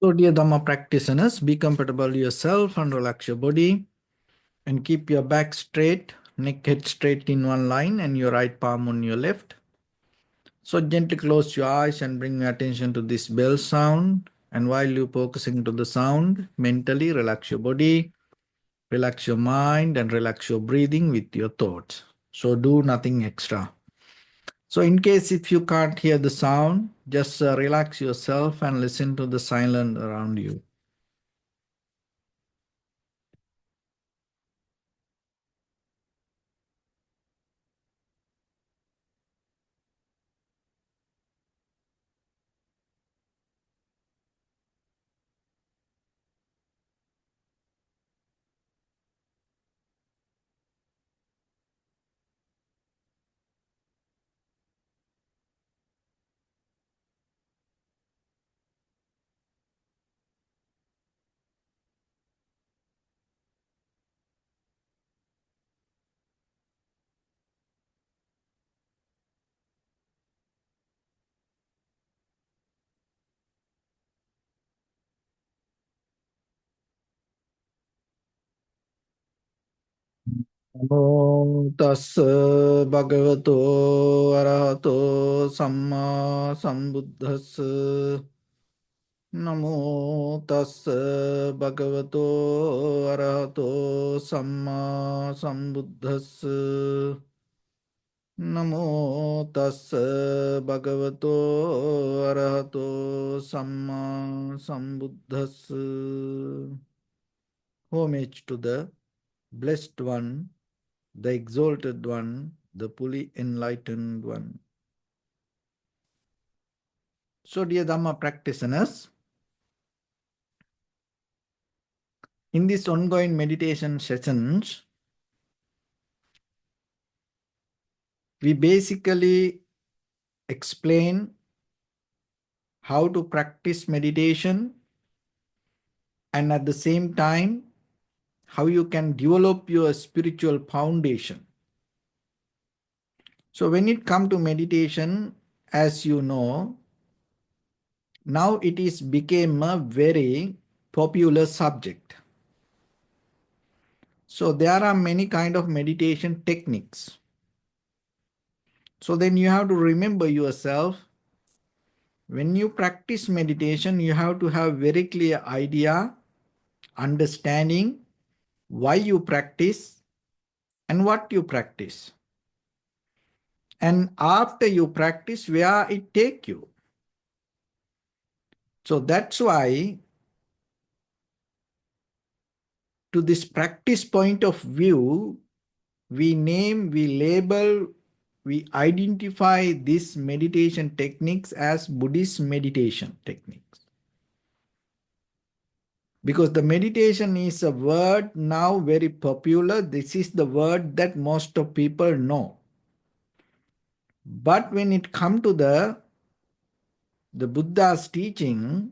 So, dear Dharma practitioners, be comfortable yourself and relax your body and keep your back straight, neck head straight in one line, and your right palm on your left. So, gently close your eyes and bring your attention to this bell sound. And while you're focusing to the sound, mentally relax your body, relax your mind, and relax your breathing with your thoughts. So, do nothing extra. So, in case if you can't hear the sound, just relax yourself and listen to the silence around you. Namo tassa bhagavato arahato samma sambuddhassa. Namo tassa bhagavato arahato samma sambuddhassa. Namo tassa bhagavato arahato samma sambuddhassa. Homage to the Blessed One, the Exalted One, the fully enlightened One. So, dear Dhamma practitioners, in these ongoing meditation sessions, we basically explain how to practice meditation and at the same time, how you can develop your spiritual foundation. So, when it comes to meditation, as you know, now it is became a very popular subject. So there are many kind of meditation techniques. So then you have to remember yourself, when you practice meditation, you have to have very clear idea, understanding why you practice and what you practice. And after you practice, where it take you. So that's why to this practice point of view, we name, we label, we identify these meditation techniques as Buddhist meditation techniques. Because the meditation is a word now very popular. This is the word that most of people know. But when it comes to the Buddha's teaching,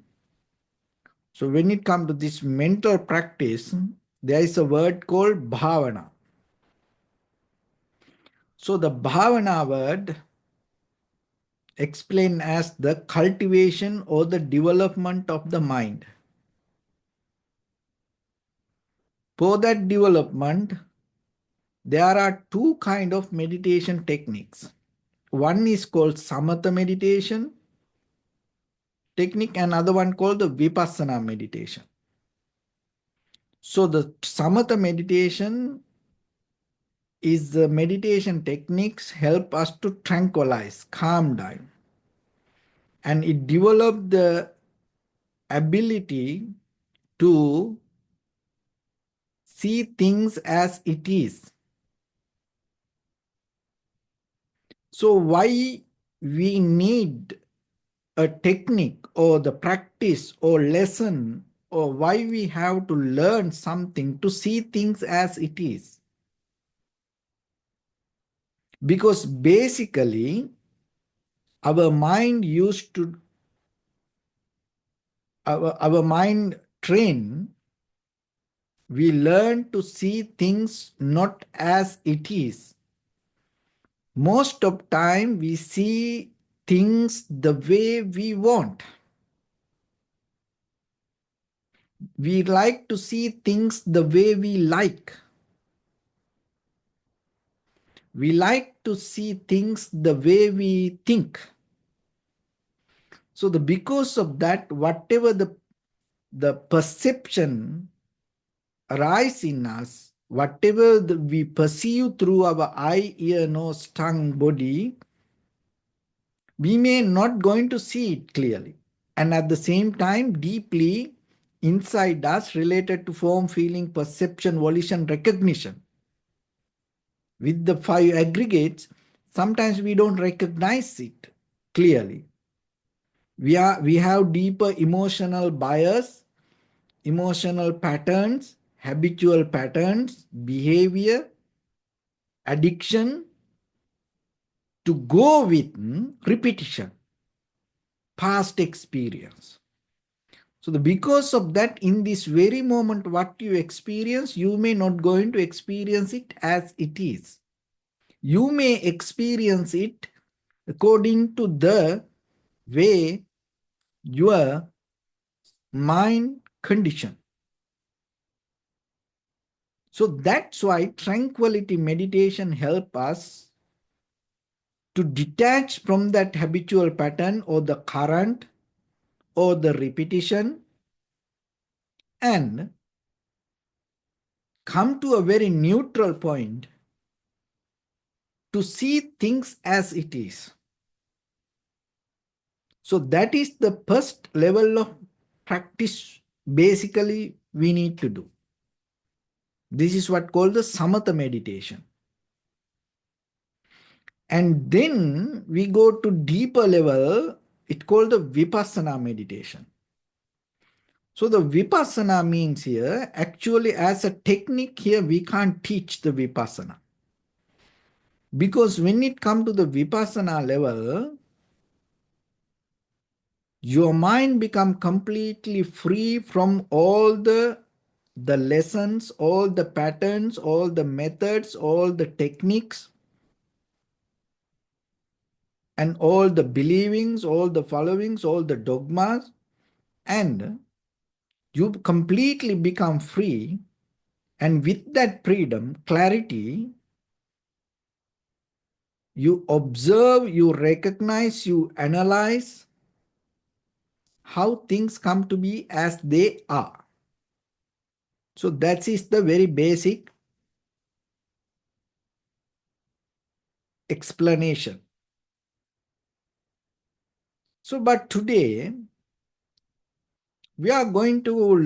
so when it comes to this mental practice, there is a word called bhavana. So the bhavana word explained as the cultivation or the development of the mind. For that development, there are two kinds of meditation techniques. One is called samatha meditation technique, and another one called the vipassana meditation. So the samatha meditation is the meditation techniques help us to tranquilize, calm down, and it develop the ability to see things as it is. So why we need a technique or the practice or lesson, or why we have to learn something to see things as it is? Because basically our mind used to our mind train, we learn to see things not as it is. Most of time we see things the way we want. We like to see things the way we like. We like to see things the way we think. So because of that, whatever the perception arise in us, whatever we perceive through our eye, ear, nose, tongue, body, we may not going to see it clearly. And at the same time, deeply inside us, related to form, feeling, perception, volition, recognition. With the five aggregates, sometimes we don't recognize it clearly. We have deeper emotional bias, emotional patterns, habitual patterns, behavior, addiction to go with repetition, past experience. So because of that, in this very moment, what you experience, you may not going to experience it as it is. You may experience it according to the way your mind condition. So that's why tranquility meditation help us to detach from that habitual pattern or the current or the repetition and come to a very neutral point to see things as it is. So that is the first level of practice basically we need to do. This is what called the samatha meditation. And then we go to deeper level, it's called the vipassana meditation. So the vipassana means here, actually as a technique here, we can't teach the vipassana. Because when it comes to the vipassana level, your mind become completely free from all the lessons, all the patterns, all the methods, all the techniques, and all the believings, all the followings, all the dogmas, and you completely become free. And with that freedom, clarity, you observe, you recognize, you analyze how things come to be as they are. So that is the very basic explanation. So, but today we are going to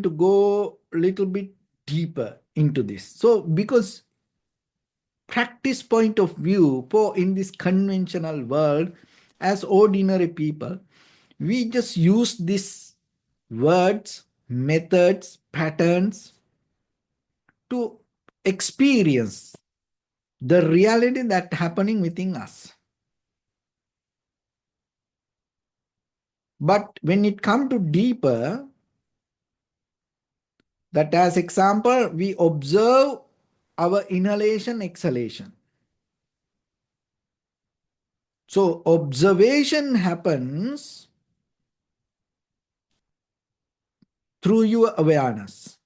go little bit deeper into this. So, because practice point of view for in this conventional world, as ordinary people, we just use these words, methods, patterns to experience the reality that happening within us. But when it comes to deeper, that as example, we observe our inhalation, exhalation. So observation happens through your awareness.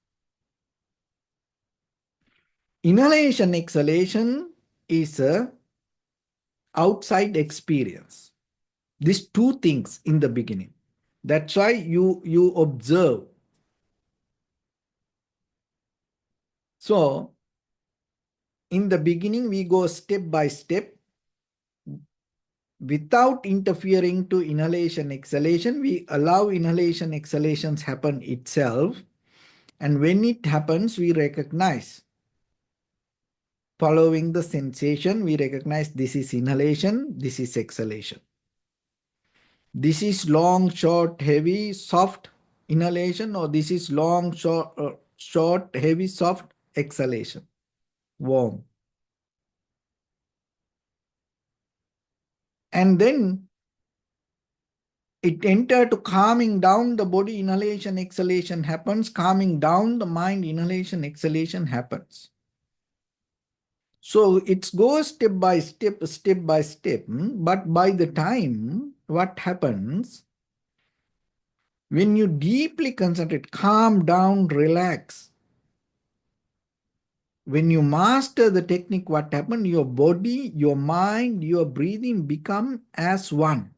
Inhalation, exhalation is a outside experience. These two things in the beginning. That's why you observe. So in the beginning, we go step by step without interfering to inhalation, exhalation. We allow inhalation, exhalations happen itself. And when it happens, we recognize. Following the sensation, we recognize this is inhalation, this is exhalation. This is long, short, heavy, soft inhalation, or this is long, short, heavy, soft exhalation, warm. And then it enter to calming down the body, inhalation, exhalation happens, calming down the mind, inhalation, exhalation happens. So it goes step by step, step by step. But by the time, what happens? When you deeply concentrate, calm down, relax. When you master the technique, what happens? Your body, your mind, your breathing become as one.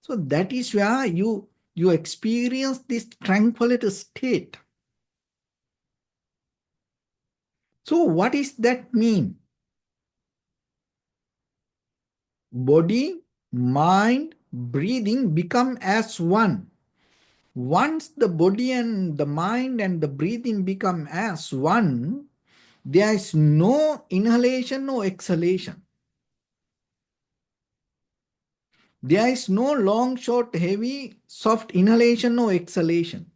So that is where you experience this tranquility state. So what is that mean? Body, mind, breathing become as one. Once the body and the mind and the breathing become as one, there is no inhalation, no exhalation. There is no long, short, heavy, soft inhalation, no exhalation.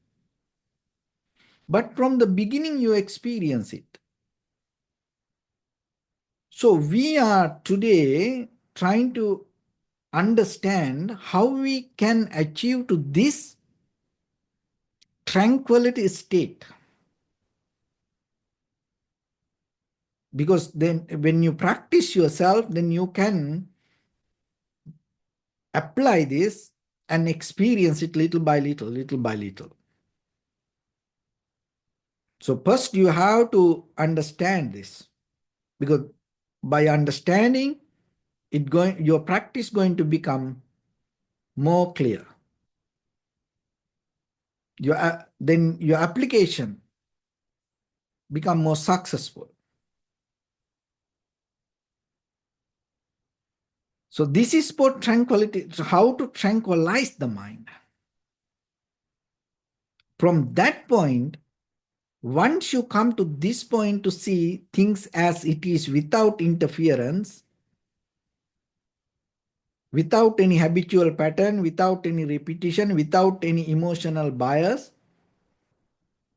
But from the beginning, you experience it. So we are today trying to understand how we can achieve to this tranquility state. Because then when you practice yourself, then you can apply this and experience it little by little, little by little. So first you have to understand this, because by understanding your practice going to become more clear. Then your application become more successful. So this is for tranquility, so how to tranquilize the mind. From that point, once you come to this point to see things as it is without interference, without any habitual pattern, without any repetition, without any emotional bias,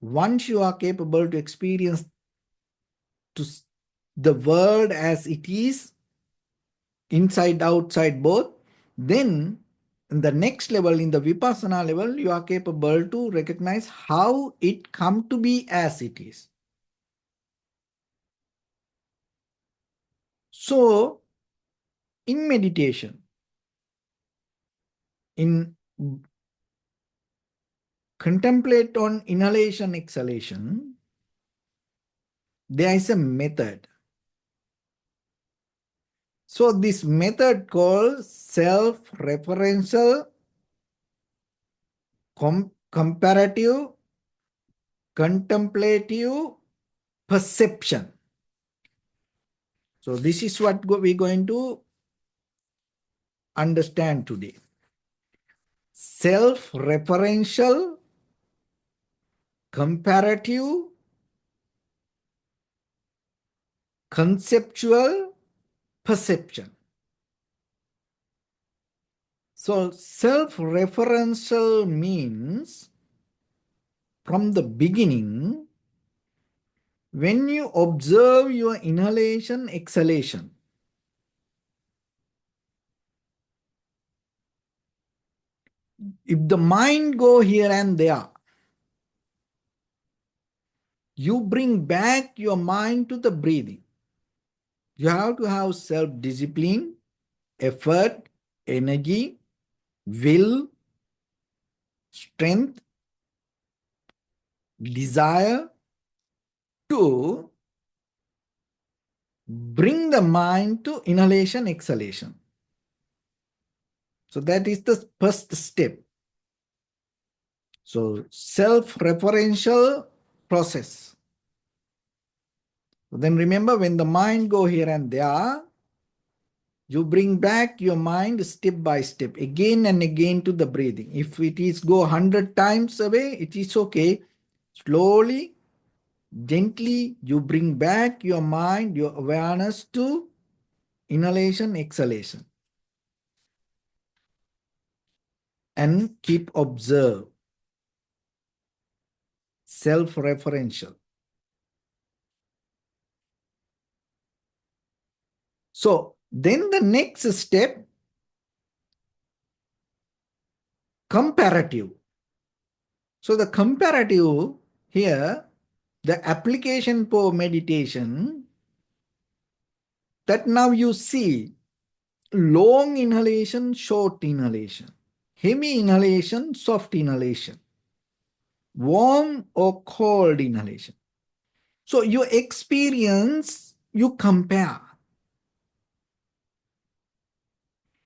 once you are capable to experience to the world as it is, inside, outside, both, then in the next level, in the vipassana level, you are capable to recognize how it come to be as it is. So, in meditation, in contemplate on inhalation, exhalation, there is a method. So, this method called self-referential comparative contemplative perception. So this is what we're going to understand today. Self-referential comparative conceptual perception. So self-referential means from the beginning, when you observe your inhalation, exhalation, if the mind go here and there, you bring back your mind to the breathing. You have to have self-discipline, effort, energy, will, strength, desire to bring the mind to inhalation, exhalation. So that is the first step. So self-referential process. So then remember, when the mind go here and there, you bring back your mind step by step, again and again to the breathing. If it is go 100 times away, it is okay. Slowly, gently, you bring back your mind, your awareness to inhalation, exhalation. And keep observe. Self-referential. So then the next step, comparative. So the comparative here, the application for meditation, that now you see long inhalation, short inhalation. heavy inhalation, soft inhalation, warm or cold inhalation. So your experience, you compare.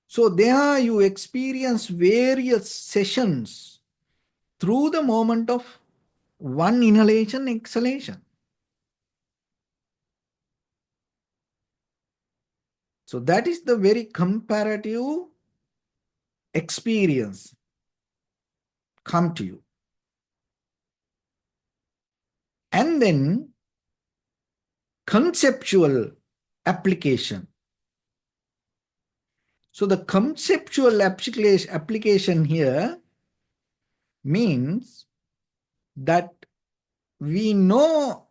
So there you experience various sessions through the moment of one inhalation, exhalation. So that is the very comparative experience come to you. And then conceptual application. So the conceptual application here means that we know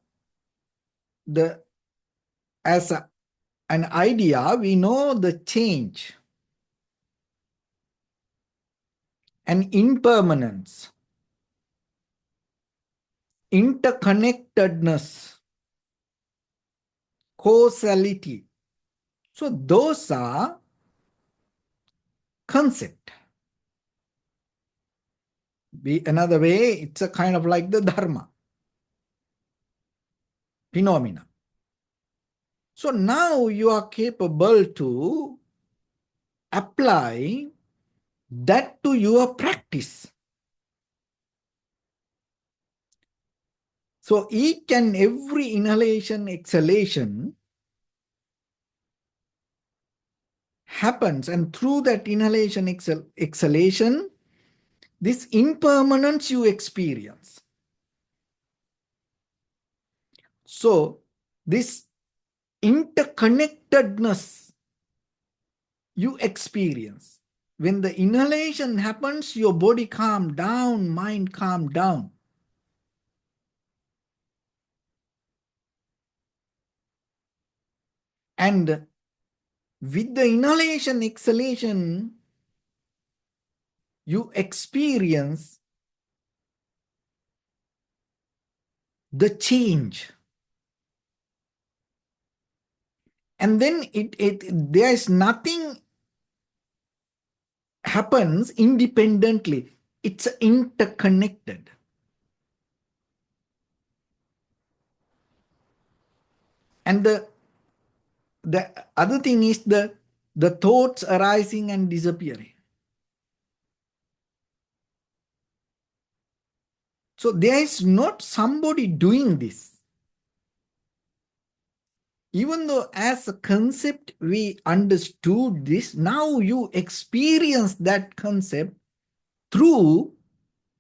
the as an idea, we know the change and impermanence, interconnectedness, causality. So those are concept. Another way, it's a kind of like the Dharma, phenomena. So now you are capable to apply that to your practice. So each and every inhalation, exhalation happens, and through that inhalation, exhalation, this impermanence you experience. So this interconnectedness you experience. When the inhalation happens, your body calm down, mind calm down. And with the inhalation, exhalation, you experience the change. And then there is nothing happens independently. It's interconnected. And the other thing is the thoughts arising and disappearing. So there is not somebody doing this. Even though as a concept we understood this, now you experience that concept through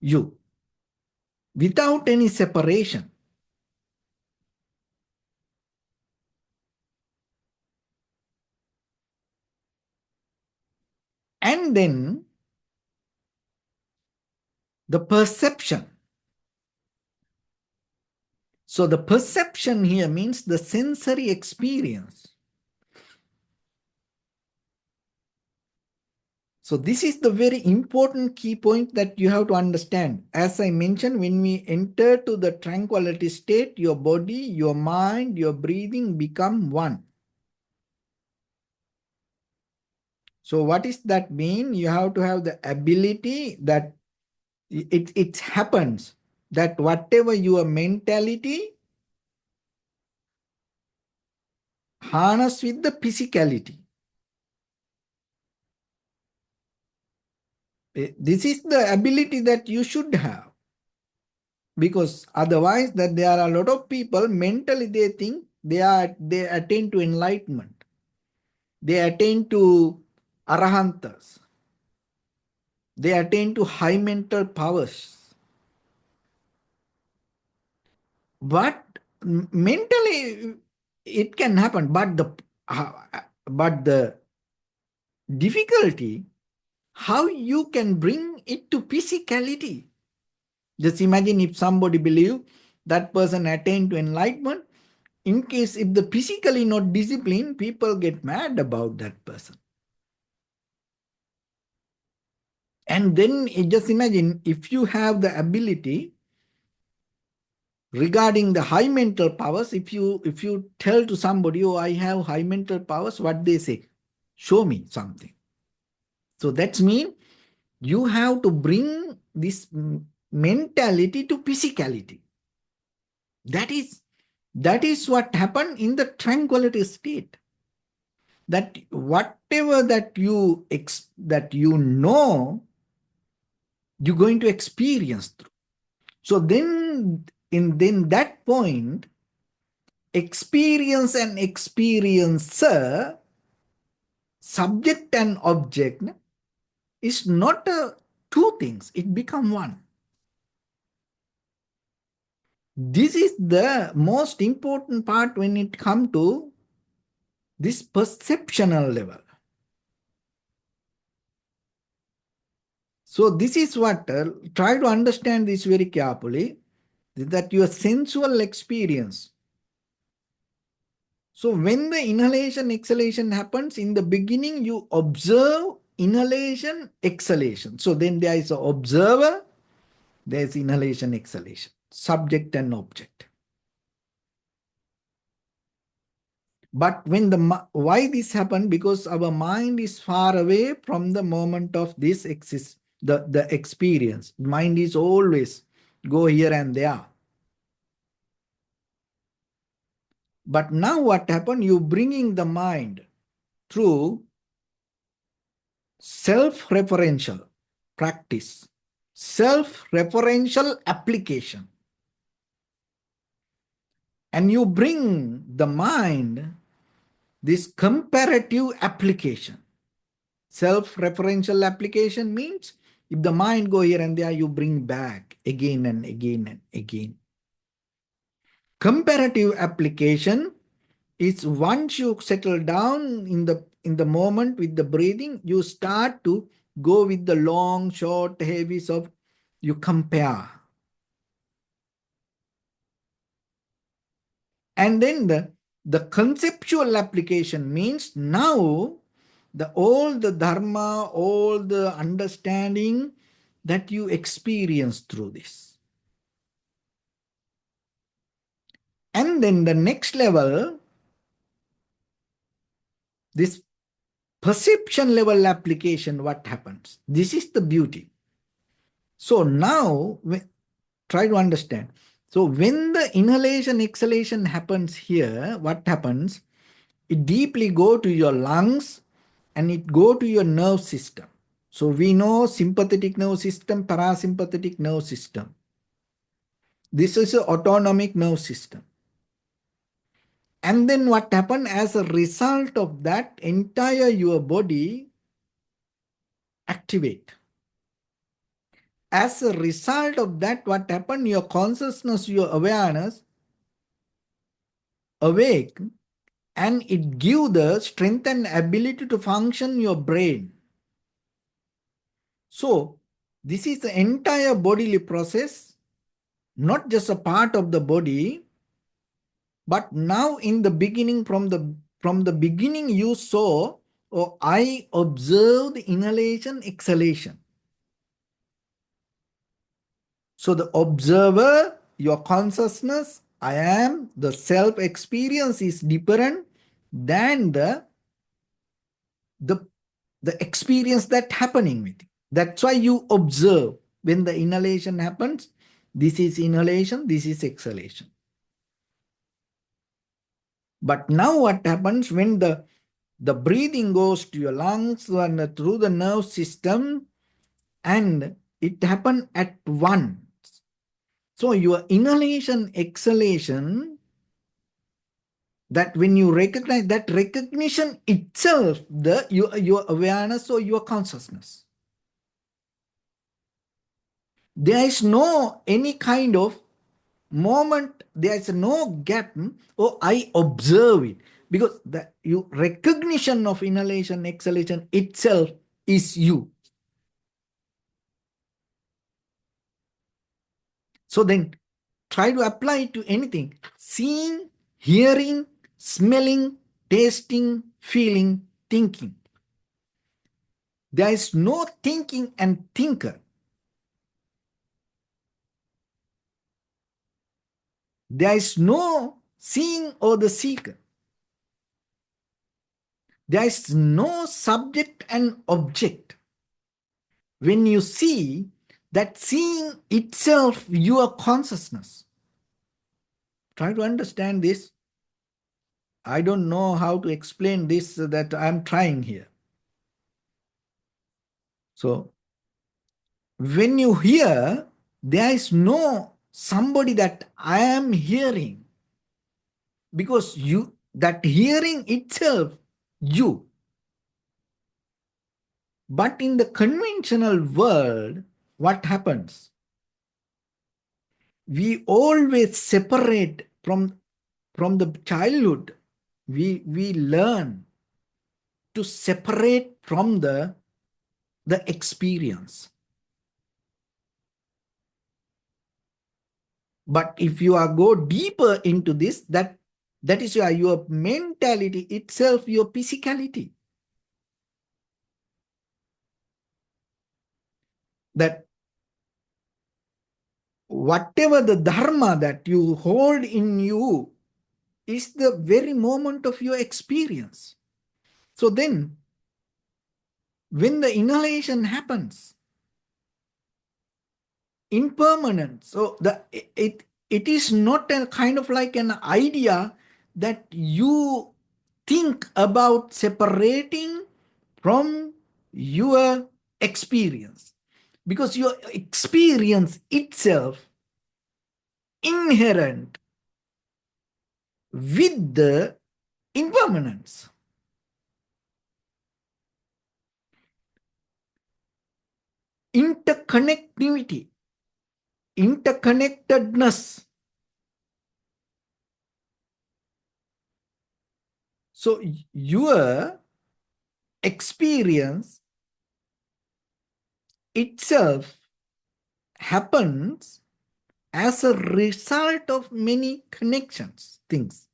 you without any separation. And then the perception. So the perception here means the sensory experience. So this is the very important key point that you have to understand. As I mentioned, when we enter to the tranquility state, your body, your mind, your breathing become one. So what does that mean? You have to have the ability that it happens that whatever your mentality harness with the physicality. This is the ability that you should have. Because otherwise that there are a lot of people mentally they think they attain to enlightenment. They attain to arahantas. They attain to high mental powers. But mentally it can happen, but the difficulty, how you can bring it to physicality. Just imagine if somebody believe that person attained to enlightenment. In case if the physically not disciplined, people get mad about that person. And then just imagine if you have the ability regarding the high mental powers, if you tell to somebody, oh, I have high mental powers, what they say? Show me something. So that's mean You have to bring this mentality to physicality. That is what happened in the tranquility state. That whatever that you know, you're going to experience through. So then that point, experience and experiencer, subject and object, is not two things, it become one. This is the most important part when it comes to this perceptual level. So this is what, try to understand this very carefully, that your sensual experience. So when the inhalation, exhalation happens, in the beginning you observe inhalation, exhalation. So then there is an observer, there is inhalation, exhalation, subject and object. But when why this happened? Because our mind is far away from the moment of this the experience. Mind is always go here and there. But now what happened? You bringing the mind through self-referential practice, self-referential application. And you bring the mind this comparative application. Self-referential application means if the mind go here and there, you bring back again and again and again. Comparative application is once you settle down in the moment with the breathing, you start to go with the long, short, heavy, soft, you compare. And then the conceptual application means now all the dharma, all the understanding that you experience through this. And then the next level, this perception level application, what happens? This is the beauty. So now, try to understand. So when the inhalation, exhalation happens here, what happens? It deeply go to your lungs and it go to your nerve system. So we know sympathetic nerve system, parasympathetic nerve system. This is an autonomic nerve system. And then what happened as a result of that, entire your body activate. As a result of that, what happened? Your consciousness, your awareness awake, and it give the strength and ability to function your brain. So this is the entire bodily process, not just a part of the body, but now in the beginning, from the beginning you saw, or I observed inhalation, exhalation. So the observer, your consciousness, I am, the self-experience is different than the experience that happening with you. That's why you observe when the inhalation happens. This is inhalation, this is exhalation. But now what happens when the breathing goes to your lungs and through the nerve system, and it happens at once. So your inhalation, exhalation, that when you recognize, that recognition itself, your awareness or your consciousness. There is no any kind of moment, there is no gap, or I observe it, because the recognition of inhalation, exhalation itself is you. So then try to apply it to anything. Seeing, hearing, smelling, tasting, feeling, thinking. There is no thinking and thinker. There is no seeing or the seeker. There is no subject and object. when you see, that seeing itself your consciousness. Try to understand this. I don't know how to explain this that I'm trying here. So when you hear, there is no somebody that I am hearing, because you, that hearing itself, you. But in the conventional world, what happens? We always separate from the childhood. We learn to separate from the experience. But if you are go deeper into this, that is your mentality itself, your physicality. That whatever the dharma that you hold in you is the very moment of your experience. So then, when the inhalation happens, impermanent, so it is not a kind of like an idea that you think about separating from your experience, because your experience itself inherent with the impermanence. Interconnectivity, interconnectedness. So your experience itself happens as a result of many connections, things.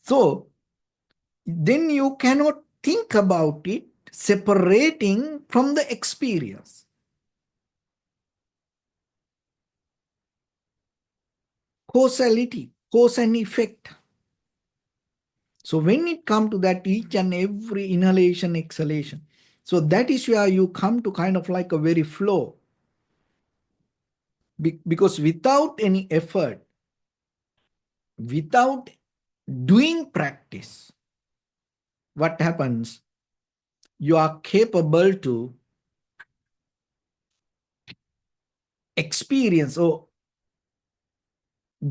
So then you cannot think about it separating from the experience. Causality, cause and effect. So when it comes to that, each and every inhalation, exhalation, so that is where you come to kind of like a very flow. Because without any effort, without doing practice, what happens? You are capable to experience or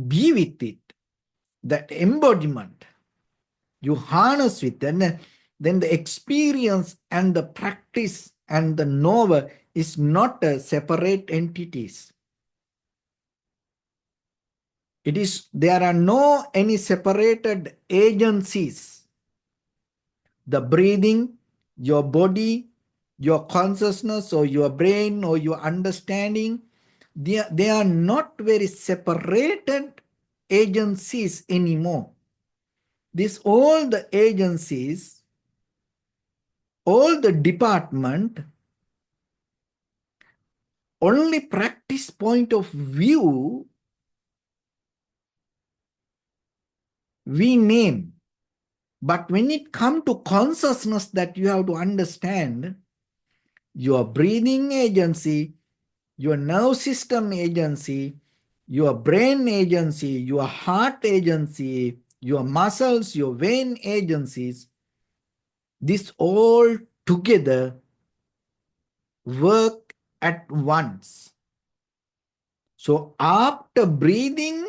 be with it, that embodiment. You harness with it, then the experience and the practice and the knower is not a separate entities. It is, there are no any separated agencies. The breathing, your body, your consciousness or your brain or your understanding, they are not very separated agencies anymore. This all the agencies, all the department, only practice point of view we name. But when it comes to consciousness, that you have to understand, your breathing agency, your nerve system agency, your brain agency, your heart agency, your muscles, your vein agencies, this all together work at once. So after breathing,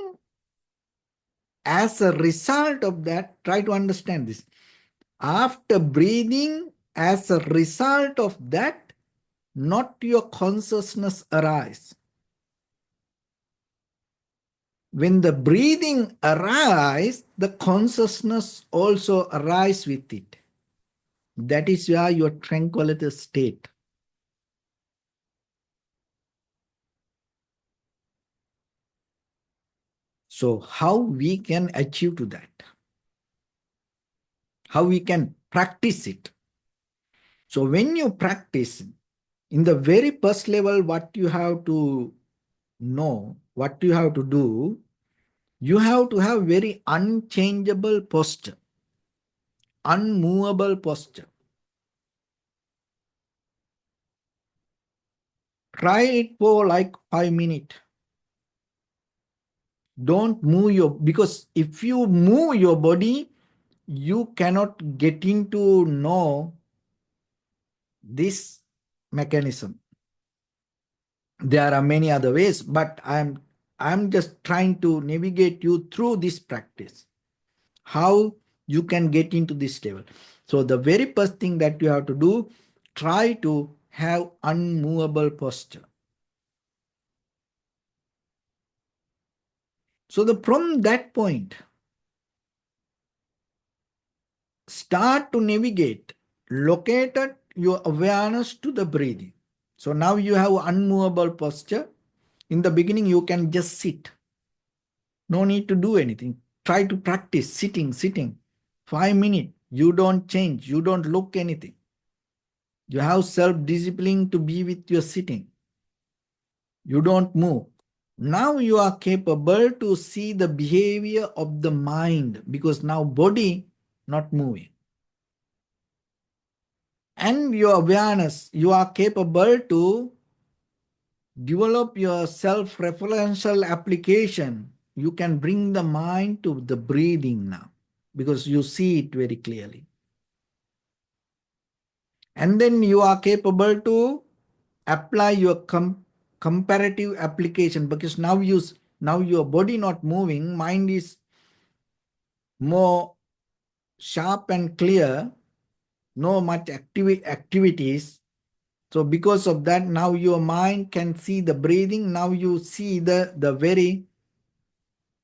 as a result of that, try to understand this. After breathing, as a result of that, not your consciousness arise. When the breathing arises, the consciousness also arises with it. That is where your tranquility state. So how we can achieve to that? How we can practice it? So when you practice, in the very first level, what you have to know, what you have to do, you have to have very unchangeable posture, unmovable posture. Try it for like 5 minutes. Don't move because if you move your body, you cannot get into know this mechanism. There are many other ways, but I'm just trying to navigate you through this practice, how you can get into this level. So the very first thing that you have to do, try to have unmovable posture. So from that point, start to navigate, located your awareness to the breathing. So now you have unmovable posture. In the beginning, you can just sit. No need to do anything. Try to practice sitting. 5 minutes. You don't change. You don't look anything. You have self-discipline to be with your sitting. You don't move. Now you are capable to see the behavior of the mind because now body not moving. And your awareness, you are capable to develop your self-referential application. You can bring the mind to the breathing now because you see it very clearly. And then you are capable to apply your comparative application because now your body not moving, mind is more sharp and clear, no much activities. So because of that, now your mind can see the breathing. Now you see the very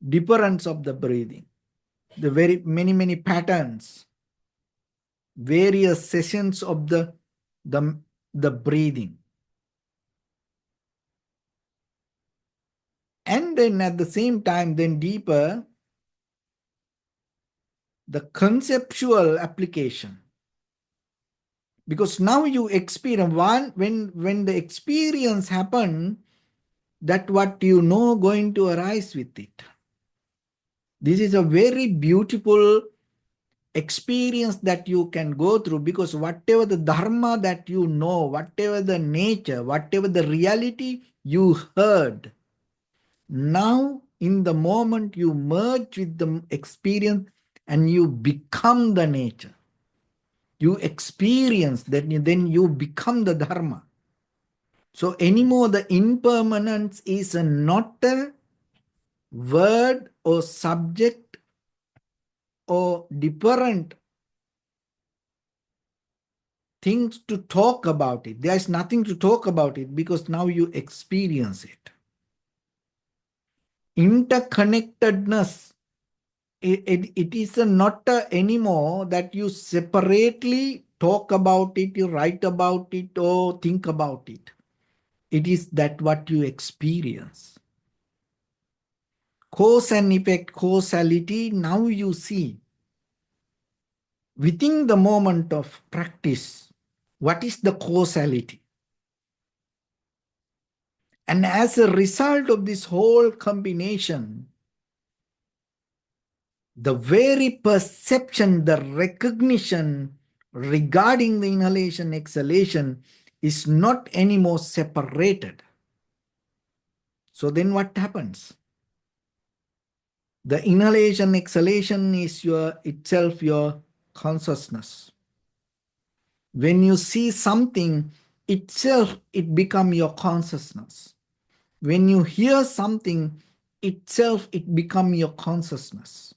difference of the breathing, the very many patterns, various sessions of the breathing. And then at the same time, then deeper, the conceptual application. Because now you experience when the experience happen, that what you know going to arise with it. This is a very beautiful experience that you can go through because whatever the dharma that you know, whatever the nature, whatever the reality you heard, now in the moment you merge with the experience and you become the nature. You experience that, then you become the dharma. So anymore the impermanence is not a word or subject or different things to talk about it. There is nothing to talk about it because now you experience it. Interconnectedness, it is not anymore that you separately talk about it, you write about it or think about it. It is that what you experience. Cause and effect, causality, now you see within the moment of practice, what is the causality? And as a result of this whole combination, the very perception, the recognition regarding the inhalation, exhalation is not anymore separated. So then what happens? The inhalation, exhalation is itself your consciousness. When you see something, itself it becomes your consciousness. When you hear something, itself it becomes your consciousness.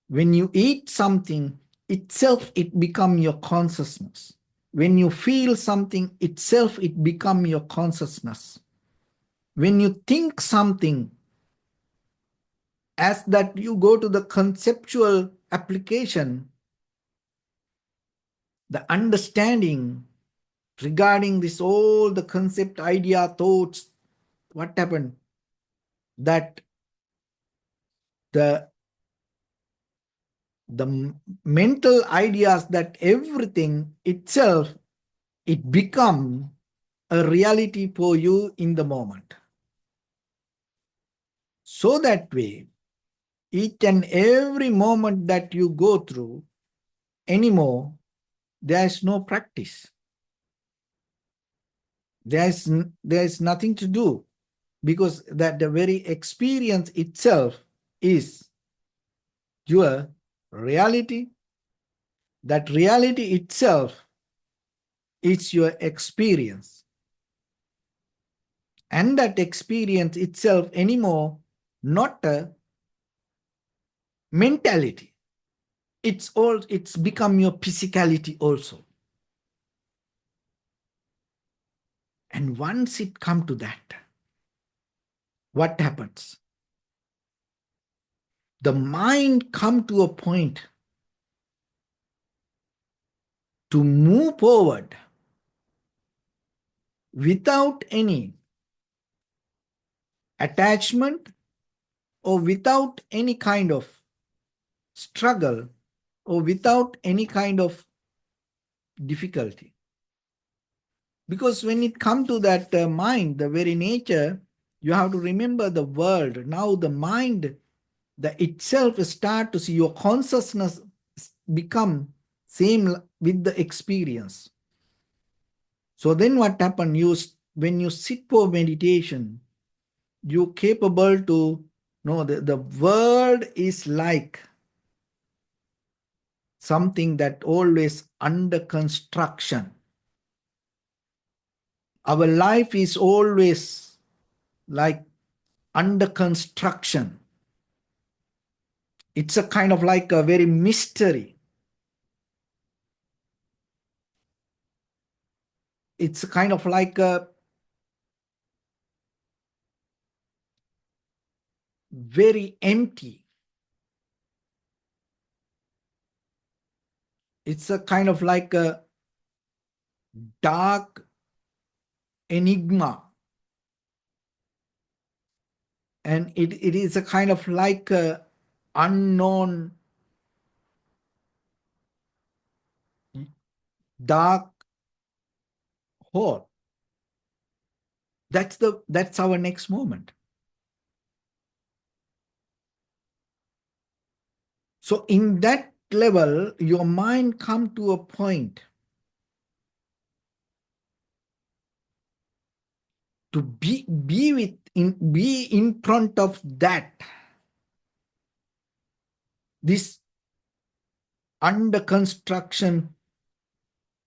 When you eat something, itself it becomes your consciousness. When you feel something, itself it becomes your consciousness. When you think something, as that you go to the conceptual application, the understanding regarding this all the concept, idea, thoughts, what happened? That the mental ideas, that everything itself, it become a reality for you in the moment. So that way, each and every moment that you go through, anymore, there is no practice. There is nothing to do, because that the very experience itself is your reality. That reality itself is your experience. And that experience itself anymore, not a mentality. It's become your physicality also. And once it come to that, what happens? The mind come to a point to move forward without any attachment or without any kind of struggle or without any kind of difficulty. Because when it comes to that mind, the very nature, you have to remember the world. Now the mind, the itself start to see your consciousness become same with the experience. So then what happen? When you sit for meditation, you're capable to know that the world is like something that always under construction. Our life is always like under construction. It's a kind of like a very mystery. It's kind of like a very empty. It's a kind of like a dark enigma. And it is a kind of like a unknown dark hole. That's our next moment. So in that level, your mind come to a point to be in front of that, this under construction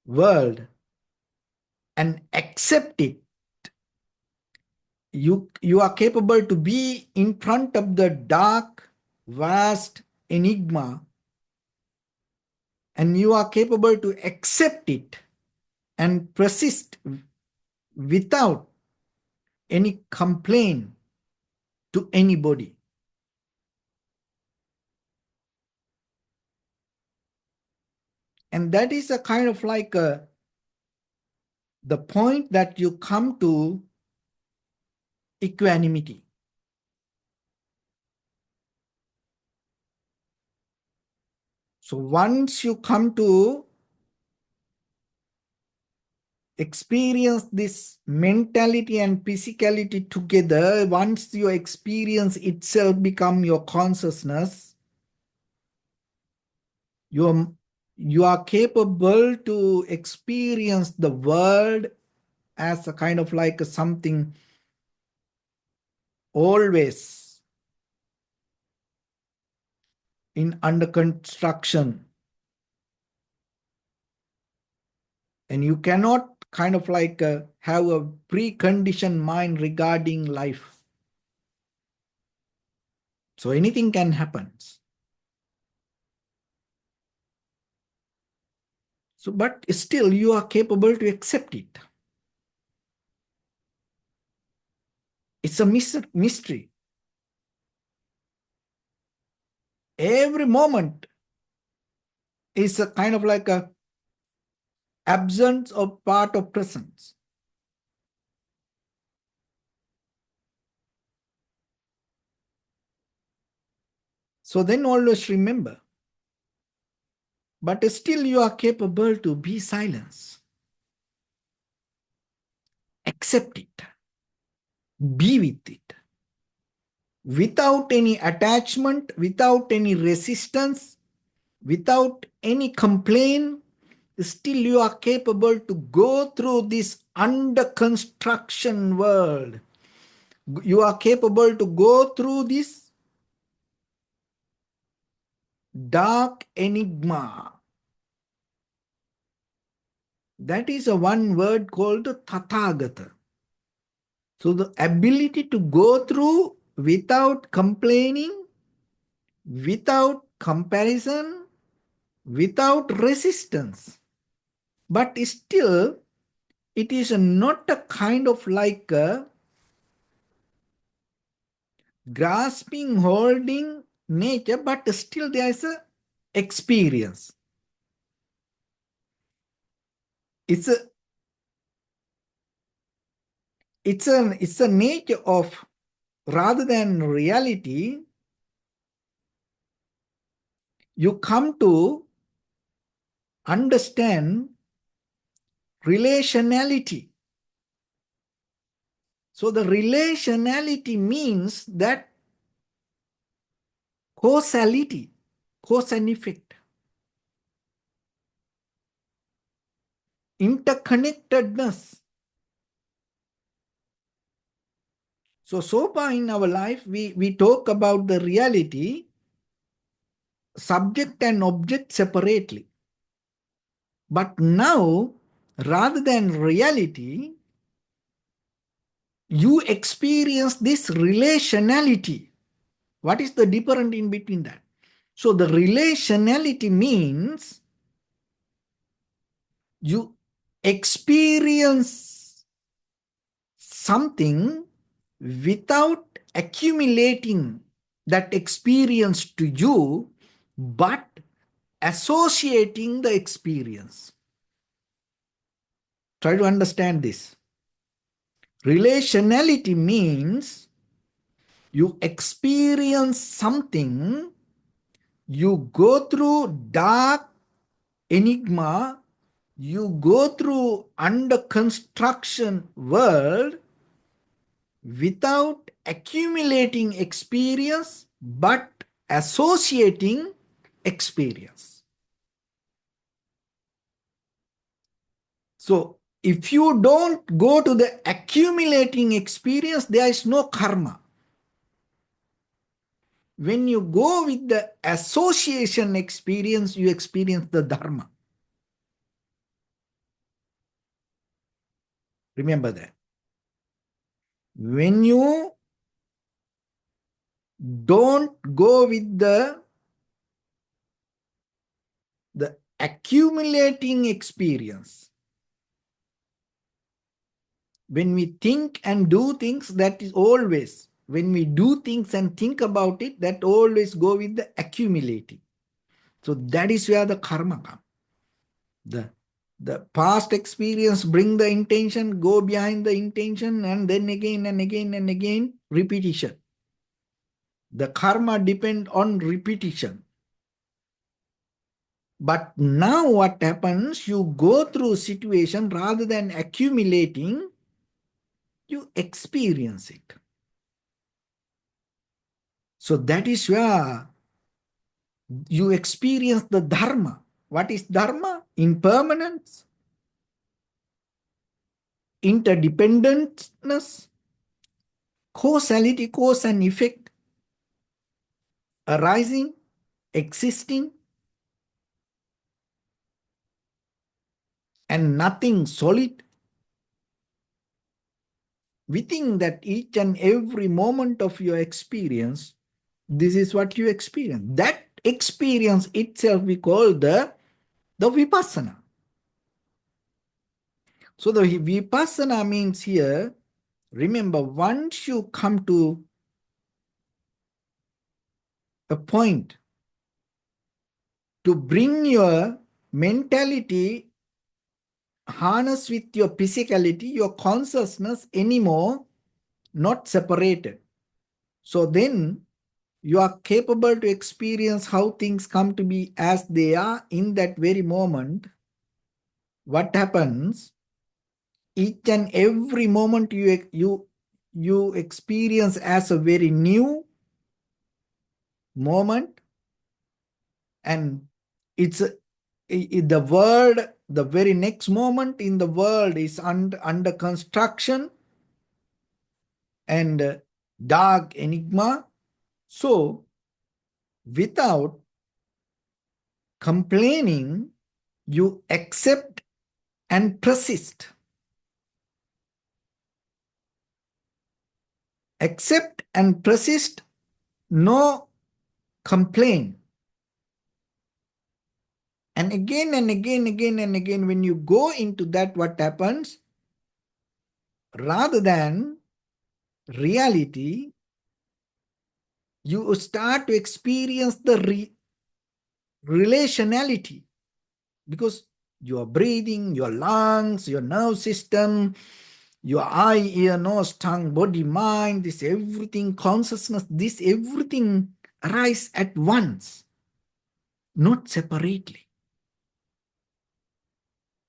world, and accept it. You are capable to be in front of the dark, vast enigma, and you are capable to accept it and persist without any complaint to anybody. And that is a kind of like the point that you come to equanimity. So once you come to experience this mentality and physicality together, once your experience itself become your consciousness, you are capable to experience the world as a kind of like something always in under construction. And you cannot kind of like have a preconditioned mind regarding life. So anything can happen. So, but still you are capable to accept it. It's a mystery. Every moment is a kind of like a absence of part of presence. So then always remember, but still you are capable to be silence. Accept it. Be with it. Without any attachment, without any resistance, without any complaint, still you are capable to go through this under construction world. You are capable to go through this dark enigma. That is a one word called Tathagata. So the ability to go through without complaining, without comparison, without resistance. But still, it is not a kind of like a grasping, holding nature, but still there is a experience. It's a nature of, rather than reality, you come to understand relationality. So the relationality means that causality, cause and effect, interconnectedness. So far in our life, we talk about the reality, subject and object separately. But now, rather than reality, you experience this relationality. What is the difference in between that? So the relationality means you experience something without accumulating that experience to you, but associating the experience. Try to understand this. Relationality means you experience something, you go through dark enigma, you go through under construction world without accumulating experience, but associating experience. So if you don't go to the accumulating experience, there is no karma. When you go with the association experience, you experience the Dharma. Remember that. When you don't go with the accumulating experience, when we think and do things, that is always, when we do things and think about it, that always go with the accumulating. So that is where the karma comes. The past experience bring the intention, go behind the intention, and then again and again and again, repetition. The karma depend on repetition. But now what happens, you go through situation rather than accumulating, you experience it. So that is where you experience the Dharma. What is Dharma? Impermanence, interdependentness, causality, cause and effect, arising, existing, and nothing solid. Within that each and every moment of your experience, this is what you experience. That experience itself we call the vipassana. So the vipassana means here, remember, once you come to a point to bring your mentality harness with your physicality, your consciousness anymore not separated. So then you are capable to experience how things come to be as they are in that very moment. What happens? Each and every moment you experience as a very new moment, and it's The world, the very next moment in the world is under construction and dark enigma. So, without complaining, you accept and persist. Accept and persist, no complaint. And again and again, again and again, when you go into that, what happens? Rather than reality, you start to experience the relationality, because your breathing, your lungs, your nerve system, your eye, ear, nose, tongue, body, mind, this everything, consciousness, this everything arise at once, not separately.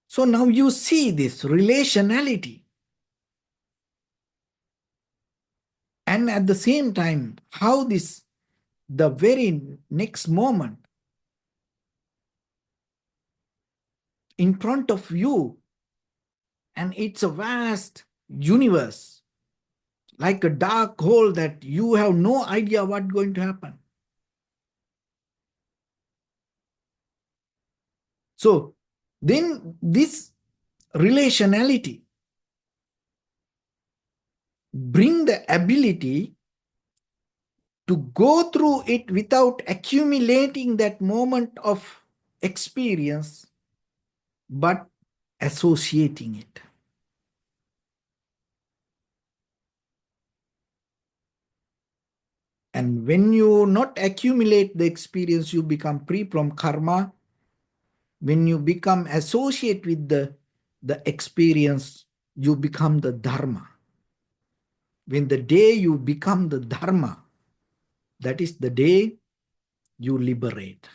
So now you see this relationality. And at the same time, how this, the very next moment in front of you, and it's a vast universe, like a dark hole that you have no idea what's going to happen. So then this relationality bring the ability to go through it without accumulating that moment of experience, but associating it. And when you not accumulate the experience, you become free from karma. When you become associate with the experience, you become the Dharma. When the day you become the Dharma, that is the day you liberate.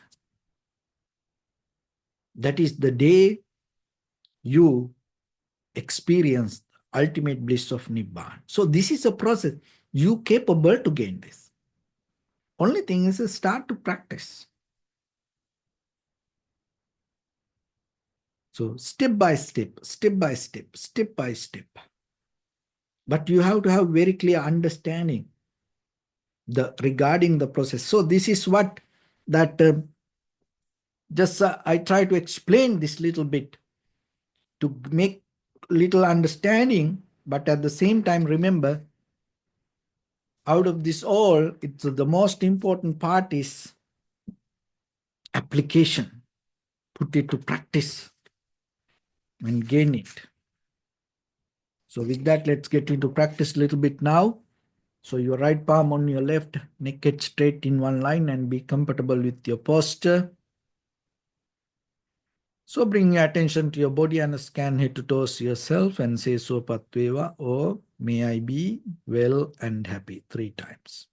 That is the day you experience ultimate bliss of Nibbana. So this is a process. You capable to gain this. Only thing is to start to practice. So step by step, step by step, step by step. But you have to have very clear understanding regarding the process. So this is what that just I try to explain this little bit to make little understanding, but at the same time, remember, out of this all, it's the most important part is application. Put it to practice and gain it. So with that, let's get into practice a little bit now. So your right palm on your left, naked straight in one line, and be comfortable with your posture. So bring your attention to your body and scan head to toes yourself and say so patveva, or may I be well and happy 3 times.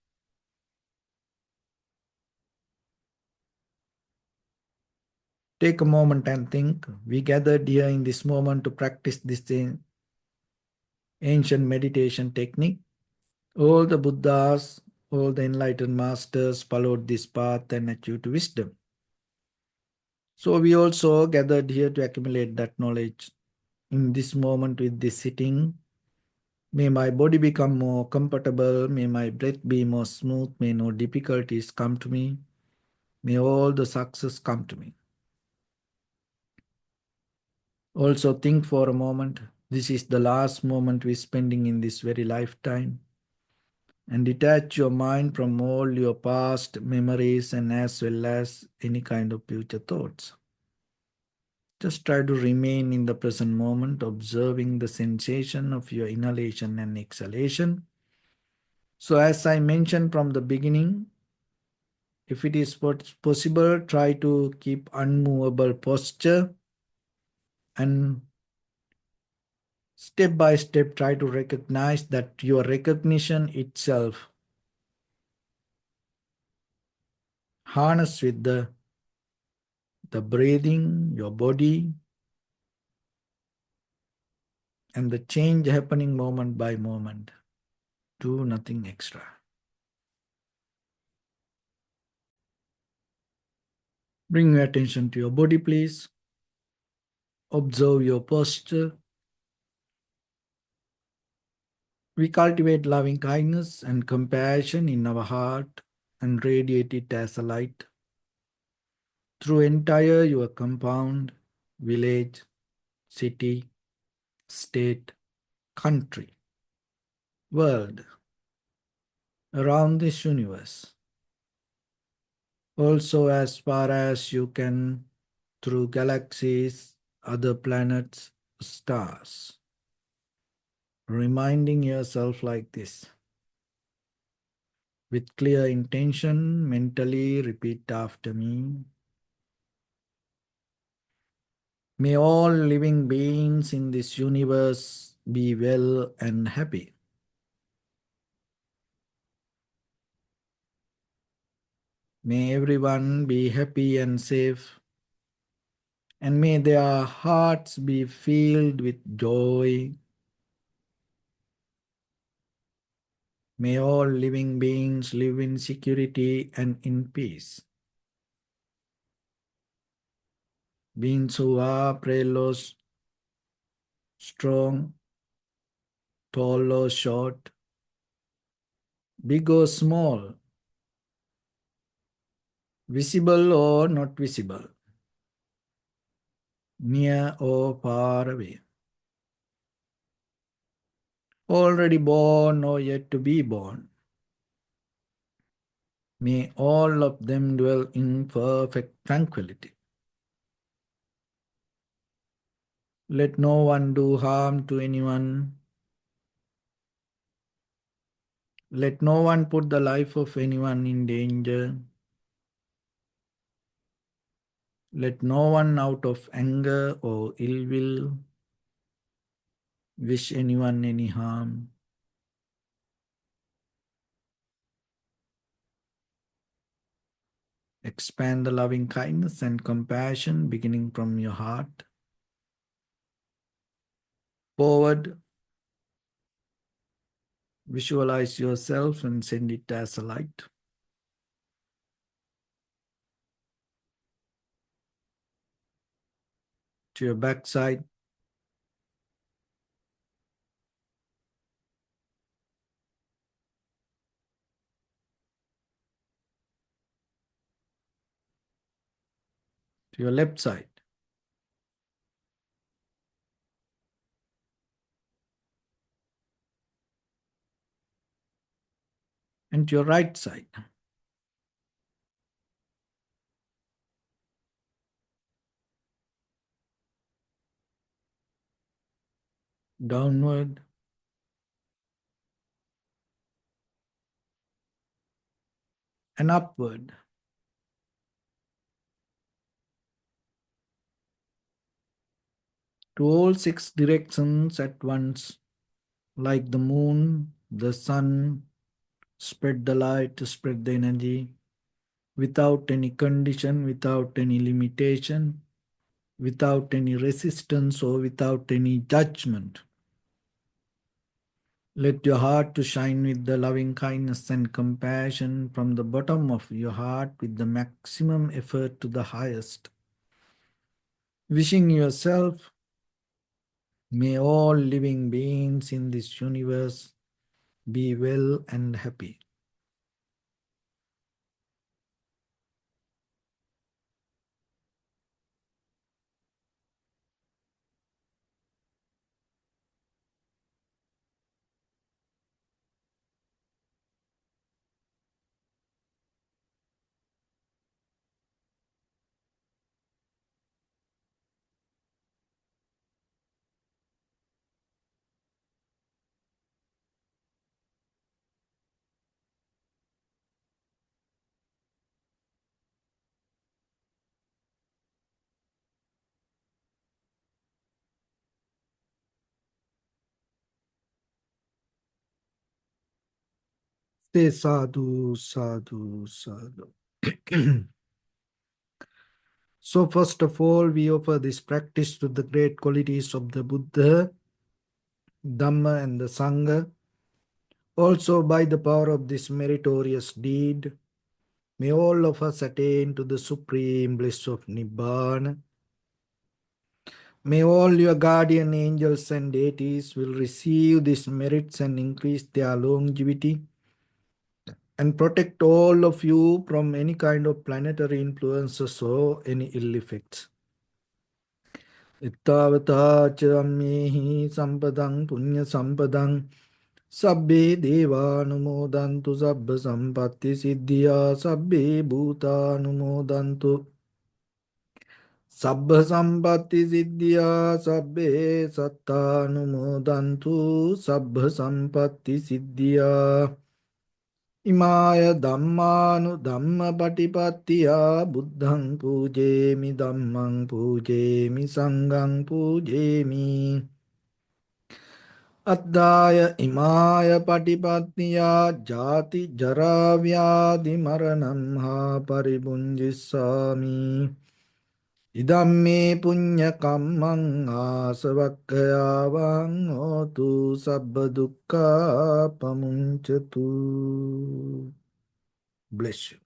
Take a moment and think. We gathered here in this moment to practice this ancient meditation technique. All the Buddhas, all the enlightened masters followed this path and achieved wisdom. So we also gathered here to accumulate that knowledge. In this moment with this sitting, may my body become more comfortable, may my breath be more smooth, may no difficulties come to me, may all the success come to me. Also think for a moment, this is the last moment we're spending in this very lifetime, and detach your mind from all your past memories and as well as any kind of future thoughts. Just try to remain in the present moment, observing the sensation of your inhalation and exhalation. So as I mentioned from the beginning, if it is possible, try to keep unmovable posture, and step by step try to recognize that your recognition itself harness with the breathing, your body, and the change happening moment by moment. Do nothing extra. Bring your attention to your body, please. Observe your posture. We cultivate loving kindness and compassion in our heart and radiate it as a light through entire your compound, village, city, state, country, world, around this universe. Also, as far as you can, through galaxies, other planets, stars. Reminding yourself like this. With clear intention, mentally repeat after me. May all living beings in this universe be well and happy. May everyone be happy and safe. And may their hearts be filled with joy. May all living beings live in security and in peace. Beings who are frail or strong, tall or short, big or small, visible or not visible, near or far away, already born or yet to be born. May all of them dwell in perfect tranquility. Let no one do harm to anyone. Let no one put the life of anyone in danger. Let no one out of anger or ill will wish anyone any harm. Expand the loving kindness and compassion beginning from your heart. Forward, visualize yourself and send it as a light. To your backside, to your left side, and to your right side. Downward, and upward. To all six directions at once, like the moon, the sun, spread the light, spread the energy, without any condition, without any limitation, without any resistance or without any judgment. Let your heart to shine with the loving kindness and compassion from the bottom of your heart with the maximum effort to the highest. Wishing yourself, may all living beings in this universe be well and happy. Say sadhu, sadhu, sadhu. So, first of all, we offer this practice to the great qualities of the Buddha, Dhamma, and the Sangha. Also, by the power of this meritorious deed, May all of us attain to the supreme bliss of Nibbana. May all your guardian angels and deities will receive these merits and increase their longevity and protect all of you from any kind of planetary influences or any ill effects. Ittavata chammehi sampadang punya sampadang sabbe deva numodantu sabba sampatti siddhya sabbe bhuta numodantu sabba sampatti siddhya sabbe satta numodantu sabba sampatti siddhya Imaya dhammanu dhamma patipattiya buddhang pujemi dhammang pujemi sanghang pujemi Addaya imaya patipattiya jati jara vyadhi maranam ha paribunjissami Idamme punya kammang asavakkayavang hotu sabba dukkha pamuncatu. Bless you.